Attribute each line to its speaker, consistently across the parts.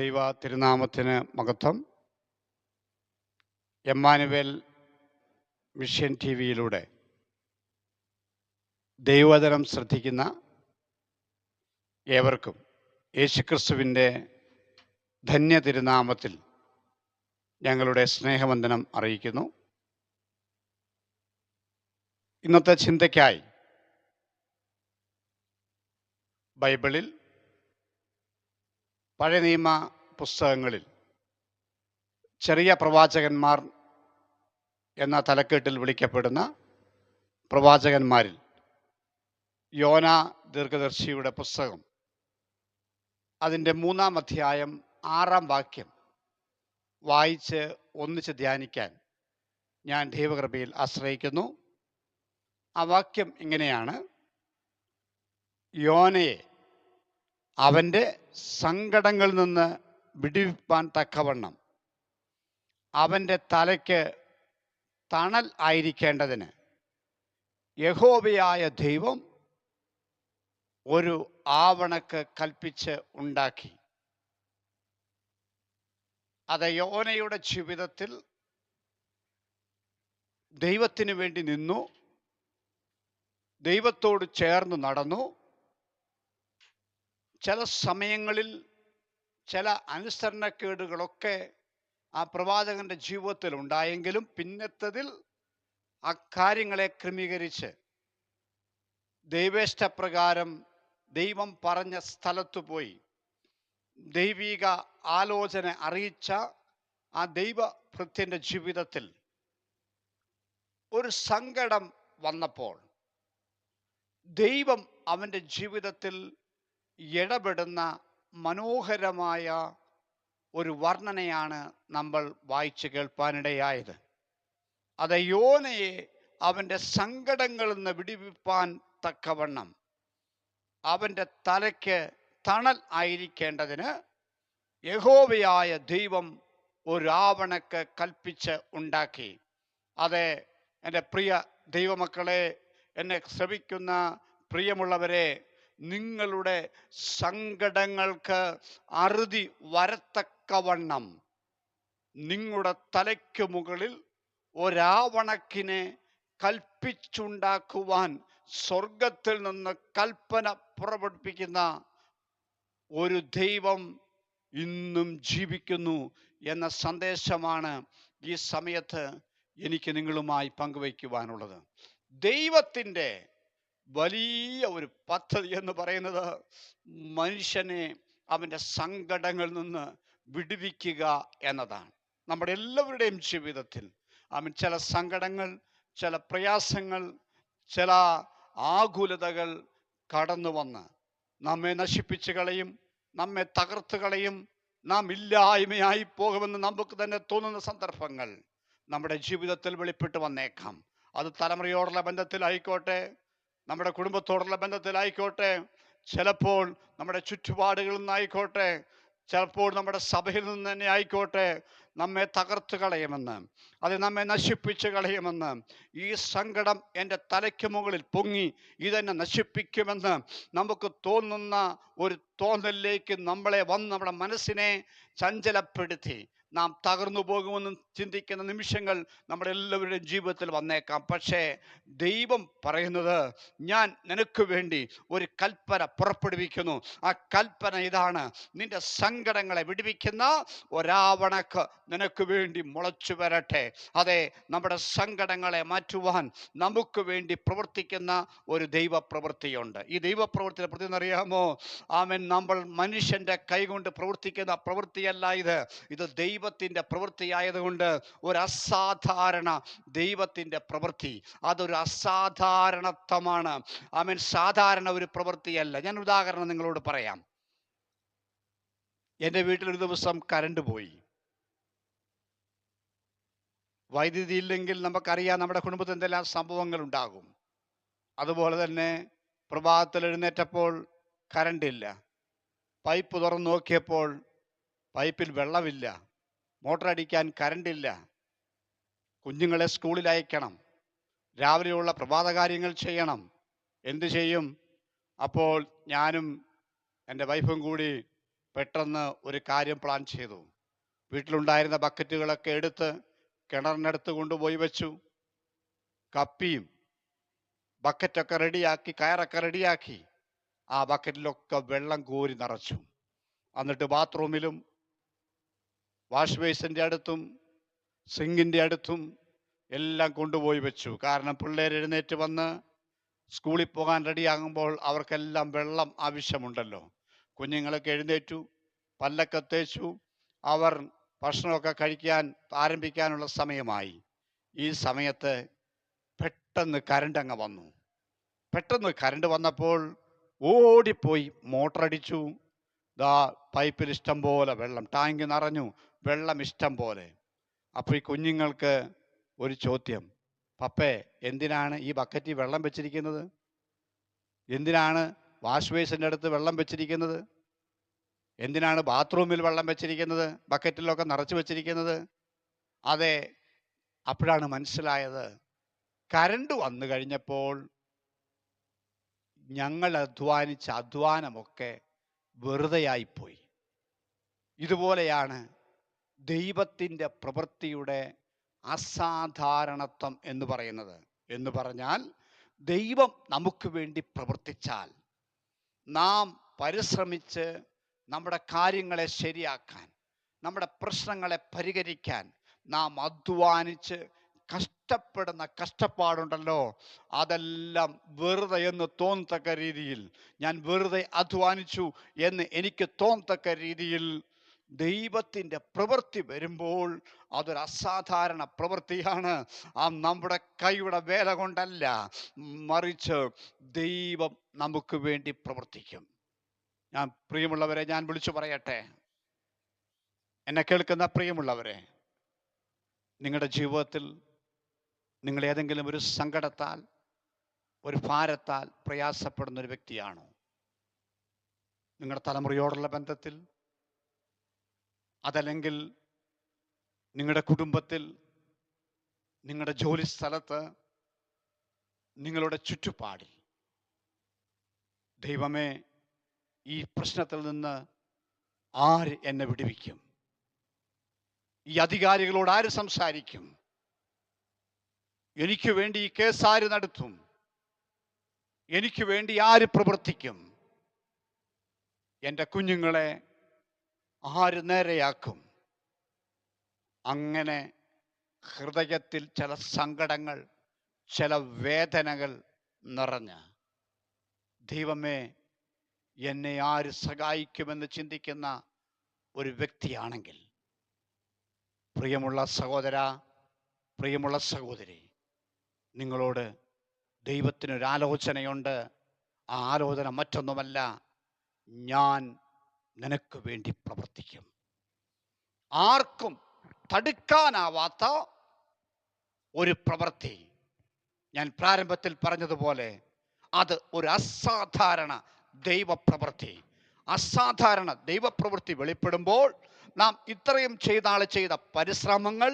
Speaker 1: ദൈവ തിരുനാമത്തിന് മഹത്വം. എമ്മാനുവേൽ മിഷൻ ടി വിയിലൂടെ ദൈവവചനം ശ്രദ്ധിക്കുന്ന ഏവർക്കും യേശുക്രിസ്തുവിൻ്റെ ധന്യ തിരുനാമത്തിൽ ഞങ്ങളുടെ സ്നേഹവന്ദനം അറിയിക്കുന്നു. ഇന്നത്തെ ചിന്തയ്ക്കായി ബൈബിളിൽ പഴയ നിയമ പുസ്തകങ്ങളിൽ ചെറിയ പ്രവാചകന്മാർ എന്ന തലക്കെട്ടിൽ വിളിക്കപ്പെടുന്ന പ്രവാചകന്മാരിൽ യോന ദീർഘദർശിയുടെ പുസ്തകം അതിൻ്റെ 3-ാം അധ്യായം 6-ാം വാക്യം വായിച്ച് ഒന്നിച്ച് ധ്യാനിക്കാൻ ഞാൻ ദൈവകൃപയിൽ ആശ്രയിക്കുന്നു. ആ വാക്യം ഇങ്ങനെയാണ്: യോനയെ അവൻ്റെ സങ്കടങ്ങളിൽ നിന്ന് വിടുവിപ്പാൻ തക്കവണ്ണം അവൻ്റെ തലയ്ക്ക് തണൽ ആയിരിക്കേണ്ടതിന് യഹോവയായ ദൈവം ഒരു ആവണക്ക് കൽപ്പിച്ച് ഉണ്ടാക്കി. അത് യോനയുടെ ജീവിതത്തിൽ ദൈവത്തിന് വേണ്ടി നിന്നു, ദൈവത്തോട് ചേർന്ന് നടന്നു. ചില സമയങ്ങളിൽ ചില അനുസരണക്കേടുകളൊക്കെ ആ പ്രവാചകന്റെ ജീവിതത്തിൽ ഉണ്ടായെങ്കിലും പിന്നത്തതിൽ ആ കാര്യങ്ങളെ ക്രമീകരിച്ച് ദൈവേഷ്ടപ്രകാരം ദൈവം പറഞ്ഞ സ്ഥലത്തു പോയി ദൈവിക ആലോചന അറിയിച്ച ആ ദൈവഭൃത്യന്റെ ജീവിതത്തിൽ ഒരു സങ്കടം വന്നപ്പോൾ ദൈവം അവൻ്റെ ജീവിതത്തിൽ ഇടപെടുന്ന മനോഹരമായ ഒരു വർണ്ണനയാണ് നമ്മൾ വായിച്ചു കേൾപ്പാനിടയായത്. അത് യോനയെ അവൻ്റെ സങ്കടങ്ങളിൽ നിന്ന് വിടുവിപ്പാൻ തക്കവണ്ണം അവൻ്റെ തലയ്ക്ക് തണൽ ആയിരിക്കേണ്ടതിന് യഹോവയായ ദൈവം ഒരു ആവണക്ക് കൽപ്പിച്ച് ഉണ്ടാക്കി. അതെ, എൻ്റെ പ്രിയ ദൈവമക്കളെ, എന്നെ ശ്രവിക്കുന്ന പ്രിയമുള്ളവരെ, നിങ്ങളുടെ സങ്കടങ്ങൾക്ക് അറുതി വരത്തക്കവണ്ണം നിങ്ങളുടെ തലയ്ക്ക് മുകളിൽ ഒരാവണക്കിനെ കൽപ്പിച്ചുണ്ടാക്കുവാൻ സ്വർഗത്തിൽ നിന്ന് കൽപ്പന പുറപ്പെടുപ്പിക്കുന്ന ഒരു ദൈവം ഇന്നും ജീവിക്കുന്നു എന്ന സന്ദേശമാണ് ഈ സമയത്ത് എനിക്ക് നിങ്ങളുമായി പങ്കുവയ്ക്കുവാനുള്ളത്. ദൈവത്തിൻ്റെ വലിയ ഒരു പദ്ധതി എന്ന് പറയുന്നത് മനുഷ്യനെ അവൻ്റെ സങ്കടങ്ങളിൽ നിന്ന് വിടുവിക്കുക എന്നതാണ്. നമ്മുടെ എല്ലാവരുടെയും ജീവിതത്തിൽ ചില സങ്കടങ്ങൾ, ചില പ്രയാസങ്ങൾ, ചില ആകുലതകൾ കടന്നു വന്ന് നമ്മെ നശിപ്പിച്ചു കളയും, നമ്മെ തകർത്ത് കളയും, നാം ഇല്ലായ്മയായി പോകുമെന്ന് നമുക്ക് തന്നെ തോന്നുന്ന സന്ദർഭങ്ങൾ നമ്മുടെ ജീവിതത്തിൽ വെളിപ്പെട്ട് വന്നേക്കാം. അത് തലമുറയോടുള്ള ബന്ധത്തിലായിക്കോട്ടെ, നമ്മുടെ കുടുംബത്തോടുള്ള ബന്ധത്തിലായിക്കോട്ടെ, ചിലപ്പോൾ നമ്മുടെ ചുറ്റുപാടുകളിൽ നിന്നായിക്കോട്ടെ, ചിലപ്പോൾ നമ്മുടെ സഭയിൽ നിന്ന് തന്നെ ആയിക്കോട്ടെ. നമ്മെ തകർത്ത് കളയുമെന്ന്, അത് നമ്മെ നശിപ്പിച്ച് കളയുമെന്ന്, ഈ സങ്കടം എൻ്റെ തലയ്ക്ക് മുകളിൽ പൊങ്ങി ഇതെന്നെ നശിപ്പിക്കുമെന്ന് നമുക്ക് തോന്നുന്ന ഒരു തോന്നലിലേക്ക് നമ്മളെ വന്ന് നമ്മുടെ മനസ്സിനെ ചഞ്ചലപ്പെടുത്തി നാം തകർന്നു പോകുമെന്ന് ചിന്തിക്കുന്ന നിമിഷങ്ങൾ നമ്മുടെ എല്ലാവരുടെയും ജീവിതത്തിൽ വന്നേക്കാം. പക്ഷേ ദൈവം പറയുന്നത്, ഞാൻ നിനക്ക് വേണ്ടി ഒരു കൽപ്പന പുറപ്പെടുവിക്കുന്നു. ആ കൽപ്പന ഇതാണ്: നിന്റെ സങ്കടങ്ങളെ വിടുവിക്കുന്ന ഒരാവണക്ക് നിനക്ക് വേണ്ടി മുളച്ചു വരട്ടെ. അതെ, നമ്മുടെ സങ്കടങ്ങളെ മാറ്റുവാൻ നമുക്ക് വേണ്ടി പ്രവർത്തിക്കുന്ന ഒരു ദൈവപ്രവൃത്തിയുണ്ട്. ഈ ദൈവപ്രവൃത്തിയുടെ പ്രതി എന്നറിയാമോ? നമ്മൾ മനുഷ്യൻ്റെ കൈകൊണ്ട് പ്രവർത്തിക്കുന്ന പ്രവൃത്തിയല്ല ഇത് ദൈവത്തിൻ്റെ പ്രവൃത്തിയായതുകൊണ്ട് ഒരു അസാധാരണ ദൈവത്തിൻ്റെ പ്രവൃത്തി, അതൊരു അസാധാരണത്വമാണ്. സാധാരണ ഒരു പ്രവൃത്തിയല്ല. ഞാൻ ഉദാഹരണം നിങ്ങളോട് പറയാം. എൻ്റെ വീട്ടിലൊരു ദിവസം കറണ്ട് പോയി. വൈദ്യുതി ഇല്ലെങ്കിൽ നമുക്കറിയാം നമ്മുടെ കുടുംബത്തിൽ എന്തെല്ലാം സംഭവങ്ങൾ ഉണ്ടാകും. അതുപോലെ തന്നെ പ്രഭാതത്തിൽ എഴുന്നേറ്റപ്പോൾ കറണ്ടില്ല. പൈപ്പ് തുറന്നു നോക്കിയപ്പോൾ പൈപ്പിൽ വെള്ളമില്ല. മോട്ടർ അടിക്കാൻ കറണ്ടില്ല. കുഞ്ഞുങ്ങളെ സ്കൂളിൽ അയക്കണം, രാവിലെയുള്ള പ്രഭാത കാര്യങ്ങൾ ചെയ്യണം. എന്തു ചെയ്യും? അപ്പോൾ ഞാനും എൻ്റെ വൈഫും കൂടി പെട്ടെന്ന് ഒരു കാര്യം പ്ലാൻ ചെയ്തു. വീട്ടിലുണ്ടായിരുന്ന ബക്കറ്റുകളൊക്കെ എടുത്ത് കിണറിനടുത്ത് കൊണ്ടുപോയി വെച്ചു. കപ്പിയും ബക്കറ്റൊക്കെ റെഡിയാക്കി, കയറൊക്കെ റെഡിയാക്കി ആ ബക്കറ്റിലൊക്കെ വെള്ളം കോരി നിറച്ചു. എന്നിട്ട് ബാത്റൂമിലും വാഷ് ബേസിൻ്റെ അടുത്തും സിങ്കിൻ്റെ അടുത്തും എല്ലാം കൊണ്ടുപോയി വെച്ചു. കാരണം പിള്ളേർ എഴുന്നേറ്റ് വന്ന് സ്കൂളിൽ പോകാൻ റെഡിയാകുമ്പോൾ അവർക്കെല്ലാം വെള്ളം ആവശ്യമുണ്ടല്ലോ. കുഞ്ഞുങ്ങളൊക്കെ എഴുന്നേറ്റു, പല്ലൊക്കെ തേച്ചു, അവർ ഭക്ഷണമൊക്കെ കഴിക്കാൻ ആരംഭിക്കാനുള്ള സമയമായി. ഈ സമയത്ത് പെട്ടെന്ന് കരണ്ട് അങ്ങ് വന്നു. പെട്ടെന്ന് കരണ്ട് വന്നപ്പോൾ ഓടിപ്പോയി മോട്ടറടിച്ചു. ദാ പൈപ്പിൽ ഇഷ്ടം പോലെ വെള്ളം, ടാങ്ക് നിറഞ്ഞു, വെള്ളം ഇഷ്ടം പോലെ. അപ്പോൾ ഈ കുഞ്ഞുങ്ങൾക്ക് ഒരു ചോദ്യം, പപ്പേ എന്തിനാണ് ഈ ബക്കറ്റിൽ വെള്ളം വെച്ചിരിക്കുന്നത്? എന്തിനാണ് വാഷ് ബേസിൻ്റെ അടുത്ത് വെള്ളം വെച്ചിരിക്കുന്നത്? എന്തിനാണ് ബാത്റൂമിൽ വെള്ളം വെച്ചിരിക്കുന്നത്, ബക്കറ്റിലൊക്കെ നിറച്ചു വെച്ചിരിക്കുന്നത്? അതെ, അപ്പോഴാണ് മനസ്സിലായത്, കരണ്ട് വന്നു കഴിഞ്ഞപ്പോൾ ഞങ്ങൾ അധ്വാനിച്ച അധ്വാനമൊക്കെ വെറുതെയായിപ്പോയി. ഇതുപോലെയാണ് ദൈവത്തിൻ്റെ പ്രവൃത്തിയുടെ അസാധാരണത്വം എന്ന് പറയുന്നത്. എന്ന് പറഞ്ഞാൽ ദൈവം നമുക്ക് വേണ്ടി പ്രവർത്തിച്ചാൽ, നാം പരിശ്രമിച്ച് നമ്മുടെ കാര്യങ്ങളെ ശരിയാക്കാൻ, നമ്മുടെ പ്രശ്നങ്ങളെ പരിഹരിക്കാൻ നാം അധ്വാനിച്ച് കഷ്ടപ്പെടുന്ന കഷ്ടപ്പാടുണ്ടല്ലോ, അതെല്ലാം വെറുതെ എന്ന് തോന്നത്തക്ക രീതിയിൽ, ഞാൻ വെറുതെ അധ്വാനിച്ചു എന്ന് എനിക്ക് തോന്നത്തക്ക രീതിയിൽ ദൈവത്തിൻ്റെ പ്രവൃത്തി വരുമ്പോൾ അതൊരു അസാധാരണ പ്രവൃത്തിയാണ്. ആ നമ്മുടെ കൈയുടെ വേല കൊണ്ടല്ല, മറിച്ച് ദൈവം നമുക്ക് വേണ്ടി പ്രവർത്തിക്കും. ഞാൻ പ്രിയമുള്ളവരെ, ഞാൻ വിളിച്ചു പറയട്ടെ, എന്നെ കേൾക്കുന്ന പ്രിയമുള്ളവരെ, നിങ്ങളുടെ ജീവിതത്തിൽ നിങ്ങൾ ഏതെങ്കിലും ഒരു സങ്കടത്താൽ, ഒരു ഭാരത്താൽ പ്രയാസപ്പെടുന്ന ഒരു വ്യക്തിയാണോ? നിങ്ങളുടെ തലമുറയോടുള്ള ബന്ധത്തിൽ, അതല്ലെങ്കിൽ നിങ്ങളുടെ കുടുംബത്തിൽ, നിങ്ങളുടെ ജോലി സ്ഥലത്ത്, നിങ്ങളുടെ ചുറ്റുപാടിൽ, ദൈവമേ ഈ പ്രശ്നത്തിൽ നിന്ന് ആര് എന്നെ വിടുവിക്കും? ഈ അധികാരികളോട് ആര് സംസാരിക്കും? എനിക്ക് വേണ്ടി ഈ കേസ് ആര് നടത്തും? എനിക്ക് വേണ്ടി ആര് പ്രവർത്തിക്കും? എൻ്റെ കുഞ്ഞുങ്ങളെ ആര് നേരെയാക്കും? അങ്ങനെ ഹൃദയത്തിൽ ചില സങ്കടങ്ങൾ, ചില വേദനകൾ നിറഞ്ഞ്, ദൈവമേ എന്നെ ആര് സഹായിക്കുമെന്ന് ചിന്തിക്കുന്ന ഒരു വ്യക്തിയാണെങ്കിൽ, പ്രിയമുള്ള സഹോദര, പ്രിയമുള്ള സഹോദരി, നിങ്ങളോട് ദൈവത്തിനൊരാലോചനയുണ്ട്. ആ ആലോചന മറ്റൊന്നുമല്ല, ഞാൻ നിനക്ക് വേണ്ടി പ്രവർത്തിക്കും. ആർക്കും തടുക്കാനാവാത്ത ഒരു പ്രവൃത്തി. ഞാൻ പ്രാരംഭത്തിൽ പറഞ്ഞതുപോലെ അത് ഒരു അസാധാരണ ദൈവപ്രവൃത്തി. അസാധാരണ ദൈവപ്രവൃത്തി വെളിപ്പെടുമ്പോൾ നാം ഇത്രയും ചെയ്ത പരിശ്രമങ്ങൾ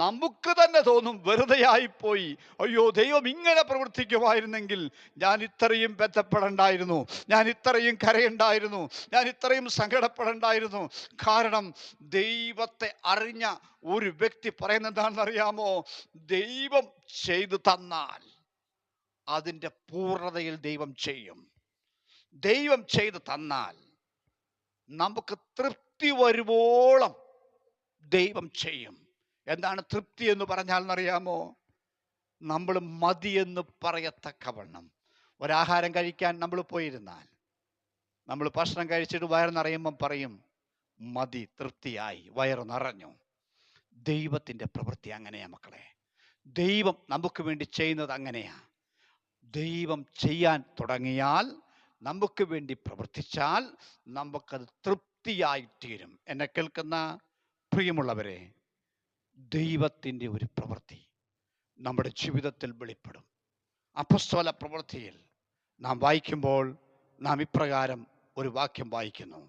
Speaker 1: നമുക്ക് തന്നെ തോന്നും വെറുതെയായിപ്പോയി. അയ്യോ, ദൈവം ഇങ്ങനെ പ്രവർത്തിക്കുമായിരുന്നെങ്കിൽ ഞാൻ ഇത്രയും ബന്ധപ്പെടണ്ടായിരുന്നു, ഞാൻ ഇത്രയും കരയുണ്ടായിരുന്നു, ഞാൻ ഇത്രയും സങ്കടപ്പെടണ്ടായിരുന്നു. കാരണം ദൈവത്തെ അറിഞ്ഞ ഒരു വ്യക്തി പറയുന്നത് എന്താണെന്നറിയാമോ? ദൈവം ചെയ്തു തന്നാൽ അതിൻ്റെ പൂർണ്ണതയിൽ ദൈവം ചെയ്യും. ദൈവം ചെയ്തു തന്നാൽ നമുക്ക് തൃപ്തി വരുവോളം ദൈവം ചെയ്യും. എന്താണ് തൃപ്തി എന്ന് പറഞ്ഞാൽ എന്നറിയാമോ? നമ്മൾ മതിയെന്ന് പറയത്തക്കവണ്ണം ഒരാഹാരം കഴിക്കാൻ നമ്മൾ പോയിരുന്നാൽ, നമ്മൾ ഭക്ഷണം കഴിച്ചിട്ട് വയറ് നിറയുമ്പം പറയും, മതി, തൃപ്തിയായി, വയറ് നിറഞ്ഞു. ദൈവത്തിൻ്റെ പ്രവൃത്തി അങ്ങനെയാ മക്കളെ. ദൈവം നമുക്ക് വേണ്ടി ചെയ്യുന്നത് അങ്ങനെയാ. ദൈവം ചെയ്യാൻ തുടങ്ങിയാൽ, നമുക്ക് വേണ്ടി പ്രവർത്തിച്ചാൽ നമുക്കത് തൃപ്തിയായിത്തീരും. എന്നെ കേൾക്കുന്ന പ്രിയമുള്ളവരെ, ദൈവത്തിൻ്റെ ഒരു പ്രവൃത്തി നമ്മുടെ ജീവിതത്തിൽ വെളിപ്പെടും. അപ്പോസ്തല പ്രവൃത്തിയിൽ നാം വായിക്കുമ്പോൾ നാം ഇപ്രകാരം ഒരു വാക്യം വായിക്കുന്നു.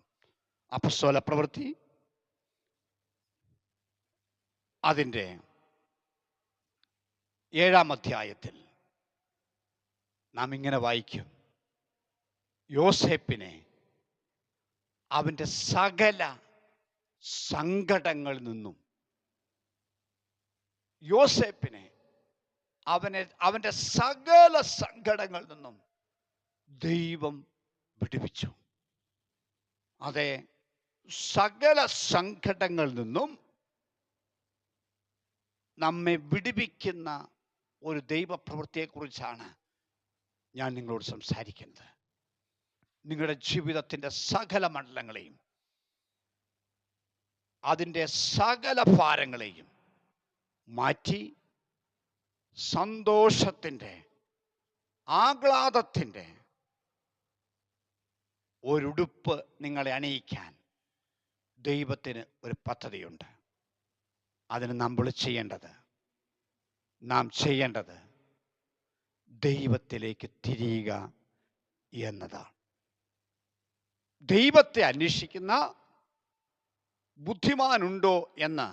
Speaker 1: അപ്പോസ്തല പ്രവൃത്തി അതിൻ്റെ 7-ാം അധ്യായത്തിൽ നാം ഇങ്ങനെ വായിക്കും, യോസേപ്പിനെ അവൻ്റെ സകല സങ്കടങ്ങളിൽ നിന്നും യോസേപ്പിനെ അവൻ്റെ സകല സങ്കടങ്ങളിൽ നിന്നും ദൈവം വിടുവിച്ചു. അതെ, സകല സങ്കടങ്ങളിൽ നിന്നും നമ്മെ വിടുവിക്കുന്ന ഒരു ദൈവപ്രവൃത്തിയെക്കുറിച്ചാണ് ഞാൻ നിങ്ങളോട് സംസാരിക്കുന്നത്. നിങ്ങളുടെ ജീവിതത്തിൻ്റെ സകല മണ്ഡലങ്ങളെയും അതിൻ്റെ സകല ഭാരങ്ങളെയും മാറ്റി സന്തോഷത്തിൻ്റെ, ആഹ്ലാദത്തിൻ്റെ ഒരുടുപ്പ് നിങ്ങളെ അണിയിക്കാൻ ദൈവത്തിന് ഒരു പദ്ധതിയുണ്ട്. അതിന് നാം ചെയ്യേണ്ടത് ദൈവത്തിലേക്ക് തിരിയുക എന്നതാണ്. ദൈവത്തെ അന്വേഷിക്കുന്ന ബുദ്ധിമാനുണ്ടോ എന്ന്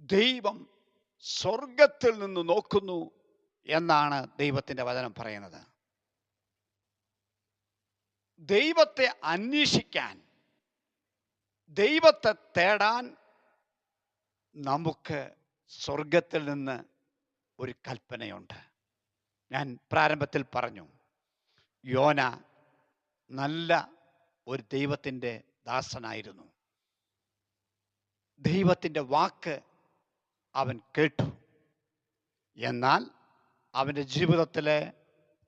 Speaker 1: ദൈവം സ്വർഗത്തിൽ നിന്ന് നോക്കുന്നു എന്നാണ് ദൈവത്തിൻ്റെ വചനം പറയുന്നത്. ദൈവത്തെ അന്വേഷിക്കാൻ, ദൈവത്തെ തേടാൻ നമുക്ക് സ്വർഗത്തിൽ നിന്ന് ഒരു കൽപ്പനയുണ്ട്. ഞാൻ പ്രാരംഭത്തിൽ പറഞ്ഞു, യോന നല്ല ഒരു ദൈവത്തിൻ്റെ ദാസനായിരുന്നു. ദൈവത്തിൻ്റെ വാക്ക് അവൻ കേട്ടു. എന്നാൽ അവൻ്റെ ജീവിതത്തിലെ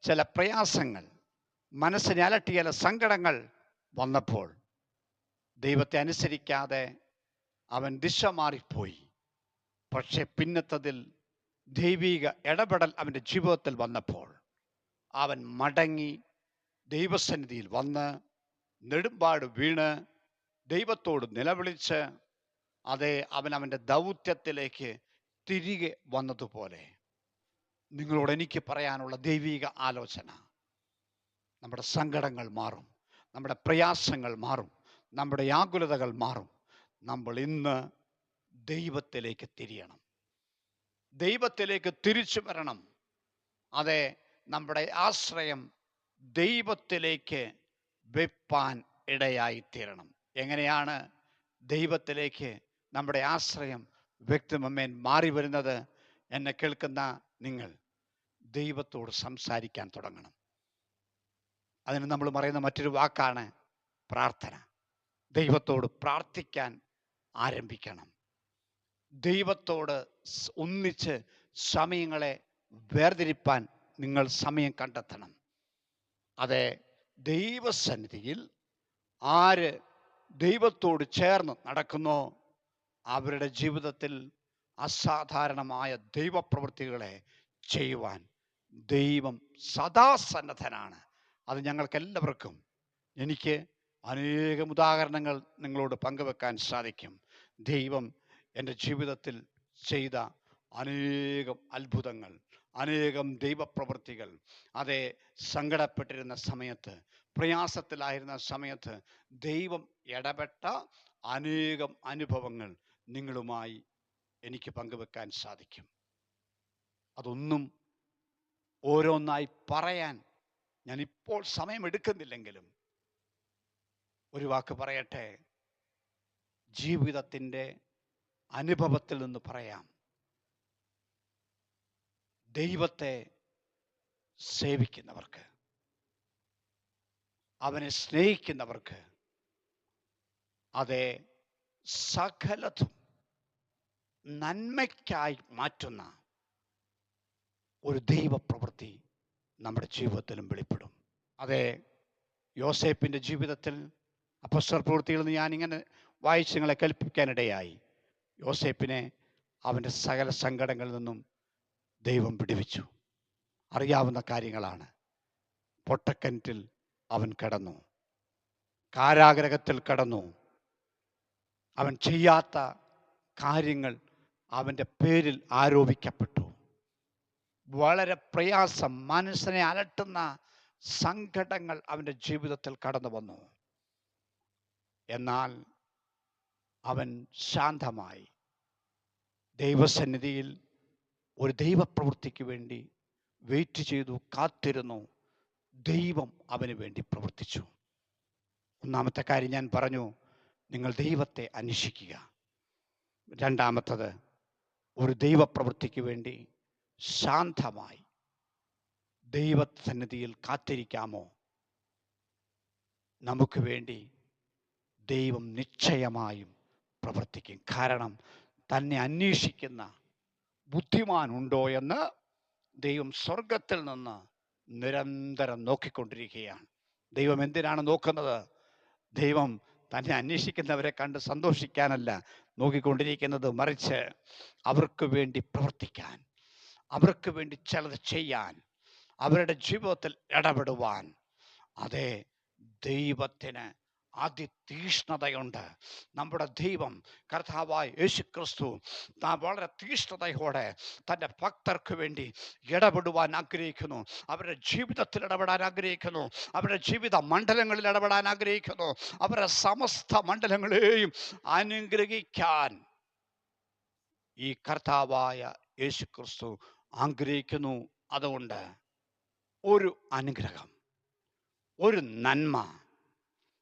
Speaker 1: ചില പ്രയാസങ്ങൾ, മനസ്സിനെ അലട്ടിയ ചില സങ്കടങ്ങൾ വന്നപ്പോൾ ദൈവത്തെ അനുസരിക്കാതെ അവൻ ദിശ മാറിപ്പോയി. പക്ഷെ പിന്നത്തതിൽ ദൈവിക ഇടപെടൽ അവൻ്റെ ജീവിതത്തിൽ വന്നപ്പോൾ അവൻ മടങ്ങി ദൈവസന്നിധിയിൽ വന്ന് നെടുമ്പാട് വീണ് ദൈവത്തോട് നിലവിളിച്ച് അവൻ്റെ ദൗത്യത്തിലേക്ക് തിരികെ വന്നതുപോലെ നിങ്ങളോട് എനിക്ക് പറയാനുള്ള ദൈവിക ആലോചന, നമ്മുടെ സങ്കടങ്ങൾ മാറും, നമ്മുടെ പ്രയാസങ്ങൾ മാറും, നമ്മുടെ ആകുലതകൾ മാറും. നമ്മൾ ഇന്ന് ദൈവത്തിലേക്ക് തിരിയണം, ദൈവത്തിലേക്ക് തിരിച്ചു വരണം. അതെ, നമ്മുടെ ആശ്രയം ദൈവത്തിലേക്ക് വെപ്പാൻ ഇടയായിത്തീരണം. എങ്ങനെയാണ് ദൈവത്തിലേക്ക് നമ്മുടെ ആശ്രയം വ്യക്തിമേൻ മാറി വരുന്നത്? എന്നെ കേൾക്കുന്ന നിങ്ങൾ ദൈവത്തോട് സംസാരിക്കാൻ തുടങ്ങണം. അതിന് നമ്മൾ പറയുന്ന മറ്റൊരു വാക്കാണ് പ്രാർത്ഥന. ദൈവത്തോട് പ്രാർത്ഥിക്കാൻ ആരംഭിക്കണം. ദൈവത്തോട് ഒന്നിച്ച് സമയങ്ങളെ വേർതിരിപ്പാൻ നിങ്ങൾ സമയം കണ്ടെത്തണം. അതെ, ദൈവസന്നിധിയിൽ ആര് ദൈവത്തോട് ചേർന്ന് നടക്കുന്നോ അവരുടെ ജീവിതത്തിൽ അസാധാരണമായ ദൈവപ്രവൃത്തികളെ ചെയ്യുവാൻ ദൈവം സദാസന്നദ്ധനാണ്. അത് ഞങ്ങൾക്കെല്ലാവർക്കും, എനിക്ക് അനേകം ഉദാഹരണങ്ങൾ നിങ്ങളോട് പങ്കുവെക്കാൻ സാധിക്കും. ദൈവം എൻ്റെ ജീവിതത്തിൽ ചെയ്ത അനേകം അത്ഭുതങ്ങൾ, അനേകം ദൈവപ്രവൃത്തികൾ, അതേ, സങ്കടപ്പെട്ടിരുന്ന സമയത്ത്, പ്രയാസത്തിലായിരുന്ന സമയത്ത് ദൈവം ഇടപെട്ട അനേകം അനുഭവങ്ങൾ നിങ്ങളുമായി എനിക്ക് പങ്കുവെക്കാൻ സാധിക്കും. അതൊന്നും ഓരോന്നായി പറയാൻ ഞാനിപ്പോൾ സമയമെടുക്കുന്നില്ലെങ്കിലും ഒരു വാക്ക് പറയട്ടെ. ജീവിതത്തിൻ്റെ അനുഭവത്തിൽ നിന്ന് പറയാം. ദൈവത്തെ സേവിക്കുന്നവർക്ക്, അവനെ സ്നേഹിക്കുന്നവർക്ക്, അതേ, സകലതും നന്മയ്ക്കായി മാറ്റുന്ന ഒരു ദൈവപ്രവൃത്തി നമ്മുടെ ജീവിതത്തിലും വെളിപ്പെടും. അതേ, യോസേപ്പിൻ്റെ ജീവിതത്തിൽ അപ്പോസ്തല പ്രവൃത്തികളിൽ നിന്ന് ഞാനിങ്ങനെ വായിച്ച് നിങ്ങളെ കൽപ്പിക്കാനിടയായി. യോസേപ്പിനെ അവൻ്റെ സകല സങ്കടങ്ങളിൽ നിന്നും ദൈവം വിടുവിച്ചു. അറിയാവുന്ന കാര്യങ്ങളാണ്. പൊട്ടക്കിണറ്റിൽ അവൻ കിടന്നു, കാരാഗൃഹത്തിൽ കിടന്നു. അവൻ ചെയ്യാത്ത കാര്യങ്ങൾ അവൻ്റെ പേരിൽ ആരോപിക്കപ്പെട്ടു. വളരെ പ്രയാസം, മനസ്സിനെ അലട്ടുന്ന സങ്കടങ്ങൾ അവൻ്റെ ജീവിതത്തിൽ കടന്നു വന്നു. എന്നാൽ അവൻ ശാന്തമായി ദൈവസന്നിധിയിൽ ഒരു ദൈവപ്രവൃത്തിക്ക് വേണ്ടി വെയിറ്റ് ചെയ്തു, കാത്തിരുന്നു. ദൈവം അവന് വേണ്ടി പ്രവർത്തിച്ചു. ഒന്നാമത്തെ കാര്യം ഞാൻ പറഞ്ഞു, നിങ്ങൾ ദൈവത്തെ അന്വേഷിക്കുക. രണ്ടാമത്തത്, ഒരു ദൈവപ്രവൃത്തിക്ക് വേണ്ടി ശാന്തമായി ദൈവസന്നിധിയിൽ കാത്തിരിക്കാമോ? നമുക്ക് വേണ്ടി ദൈവം നിശ്ചയമായും പ്രവർത്തിക്കും. കാരണം തന്നെ അന്വേഷിക്കുന്ന ബുദ്ധിമാനുണ്ടോ എന്ന് ദൈവം സ്വർഗത്തിൽ നിന്ന് നിരന്തരം നോക്കിക്കൊണ്ടിരിക്കുകയാണ്. ദൈവം എന്തിനാണ് നോക്കുന്നത്? ദൈവം തന്നെ അന്വേഷിക്കുന്നവരെ കണ്ട് സന്തോഷിക്കാനല്ല നോക്കിക്കൊണ്ടിരിക്കുന്നത്, മറിച്ച് അവർക്ക് വേണ്ടി പ്രവർത്തിക്കാൻ, അവർക്ക് വേണ്ടി ചിലത് ചെയ്യാൻ, അവരുടെ ജീവിതത്തിൽ ഇടപെടുവാൻ. അതേ, ദൈവത്തിന് അതിതീഷ്ണതയുണ്ട്. നമ്മുടെ ദൈവം കർത്താവായ യേശുക്രിസ്തു താൻ വളരെ തീഷ്ണതയോടെ തൻ്റെ ഭക്തർക്ക് വേണ്ടി ഇടപെടുവാൻ ആഗ്രഹിക്കുന്നു. അവരുടെ ജീവിതത്തിൽ ഇടപെടാൻ ആഗ്രഹിക്കുന്നു. അവരുടെ ജീവിത മണ്ഡലങ്ങളിൽ ഇടപെടാൻ ആഗ്രഹിക്കുന്നു. അവരുടെ സമസ്ത മണ്ഡലങ്ങളെയും അനുഗ്രഹിക്കാൻ ഈ കർത്താവായ യേശുക്രിസ്തു ആഗ്രഹിക്കുന്നു. അതുകൊണ്ട് ഒരു അനുഗ്രഹം, ഒരു നന്മ,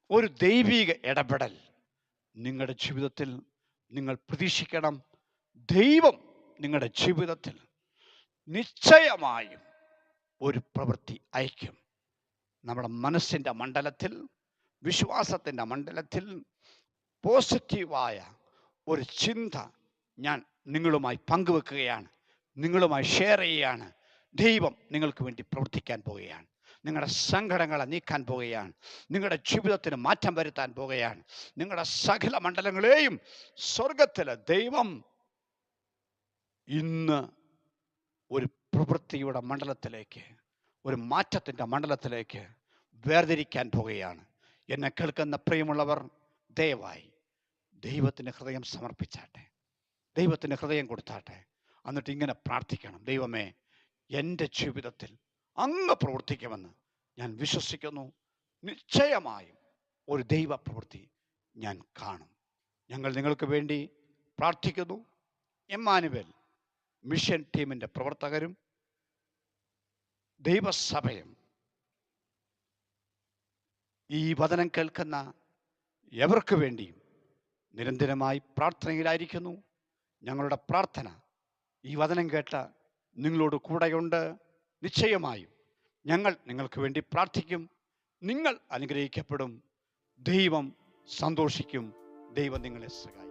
Speaker 1: ഒരു ദൈവിക ഇടപെടൽ നിങ്ങളുടെ ജീവിതത്തിൽ നിങ്ങൾ പ്രതീക്ഷിക്കണം. ദൈവം നിങ്ങളുടെ ജീവിതത്തിൽ നിശ്ചയമായും ഒരു പ്രവൃത്തി അയക്കും. നമ്മുടെ മനസ്സിൻ്റെ മണ്ഡലത്തിൽ, വിശ്വാസത്തിൻ്റെ മണ്ഡലത്തിൽ പോസിറ്റീവായ ഒരു ചിന്ത ഞാൻ നിങ്ങളുമായി പങ്കുവെക്കുകയാണ്, നിങ്ങളുമായി ഷെയർ ചെയ്യുകയാണ്. ദൈവം നിങ്ങൾക്ക് വേണ്ടി പ്രവർത്തിക്കാൻ പോവുകയാണ്. നിങ്ങളുടെ സങ്കടങ്ങളെ നീക്കാൻ പോവുകയാണ്. നിങ്ങളുടെ ജീവിതത്തിന് മാറ്റം വരുത്താൻ പോവുകയാണ്. നിങ്ങളുടെ സകല മണ്ഡലങ്ങളെയും സ്വർഗത്തിൽ ദൈവം ഇന്ന് ഒരു പ്രവൃത്തിയുടെ മണ്ഡലത്തിലേക്ക്, ഒരു മാറ്റത്തിൻ്റെ മണ്ഡലത്തിലേക്ക് വേർതിരിക്കാൻ പോവുകയാണ്. എന്നെ കേൾക്കുന്ന പ്രിയമുള്ളവർ, ദയവായി ദൈവത്തിന് ഹൃദയം സമർപ്പിച്ചാട്ടെ, ദൈവത്തിന് ഹൃദയം കൊടുത്താട്ടെ. എന്നിട്ട് ഇങ്ങനെ പ്രാർത്ഥിക്കണം: ദൈവമേ, എൻ്റെ ജീവിതത്തിൽ അങ്ങ് പ്രവർത്തിക്കുമെന്ന് ഞാൻ വിശ്വസിക്കുന്നു. നിശ്ചയമായും ഒരു ദൈവ പ്രവൃത്തി ഞാൻ കാണും. ഞങ്ങൾ നിങ്ങൾക്ക് വേണ്ടി പ്രാർത്ഥിക്കുന്നു. എമ്മാനുവേൽ മിഷൻ ടീമിൻ്റെ പ്രവർത്തകരും ദൈവസഭയും ഈ വചനം കേൾക്കുന്ന എവർക്ക് വേണ്ടിയും നിരന്തരമായി പ്രാർത്ഥനയിലായിരിക്കുന്നു. ഞങ്ങളുടെ പ്രാർത്ഥന ഈ വചനം കേട്ട നിങ്ങളോട് കൂടെയുണ്ട്. നിശ്ചയമായും ഞങ്ങൾ നിങ്ങൾക്ക് വേണ്ടി പ്രാർത്ഥിക്കും. നിങ്ങൾ അനുഗ്രഹിക്കപ്പെടും. ദൈവം സന്തോഷിക്കും. ദൈവം നിങ്ങളെ സഹായിക്കും.